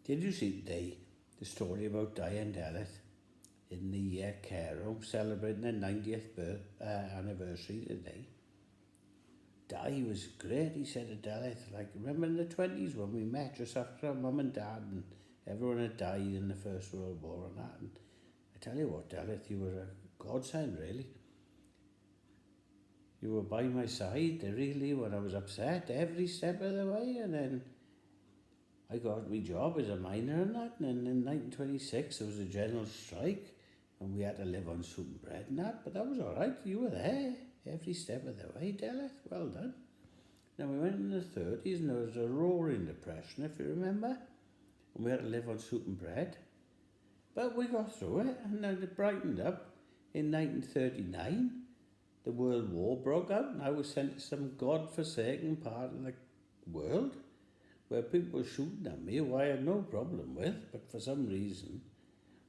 Did you see today the story about Dai and Delyth in the care home celebrating their 90th anniversary today? Dai was great, he said to Delyth. Like, remember in the 20s when we met just after our mum and dad and everyone had died in the First World War and that? And I tell you what, Delyth, you were a godsend, really. You were by my side, really, when I was upset every step of the way. And then I got my job as a miner and that. And in 1926, there was a general strike and we had to live on soup and bread and that. But that was all right. You were there every step of the way, Delyth. Well done. Now, we went in the 30s and there was a roaring depression, if you remember. And we had to live on soup and bread. But we got through it and then it brightened up. In 1939, the World War broke out and I was sent to some god-forsaken part of the world where people were shooting at me, who I had no problem with, but for some reason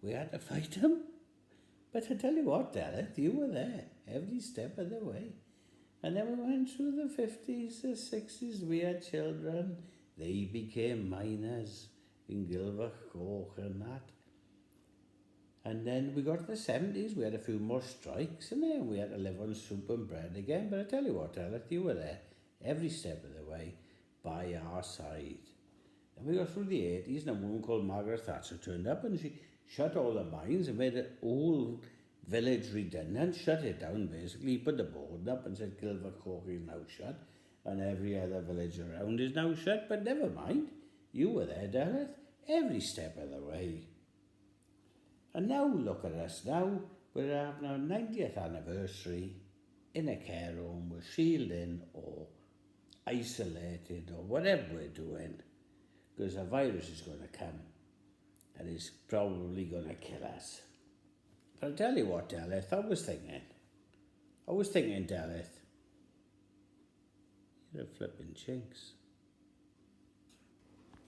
we had to fight them. But I tell you what, Delyth, you were there every step of the way. And then we went through the 50s, the 60s, we had children, they became miners in Gilvercoch and that. And then we got to the 70s, we had a few more strikes and then we had to live on soup and bread again. But I tell you what, Delyth, you were there every step of the way by our side. And we got through the 80s and a woman called Margaret Thatcher turned up and she shut all the mines and made the whole village redundant, shut it down basically, put the board up and said Gilvercoch is now shut and every other village around is now shut. But never mind, you were there, Delyth, every step of the way. And now look at us now, we're having our 90th anniversary in a care home, we're shielding or isolated or whatever we're doing, because a virus is going to come and it's probably going to kill us. But I'll tell you what, Delyth, I was thinking, Delyth, you're a flipping chinks.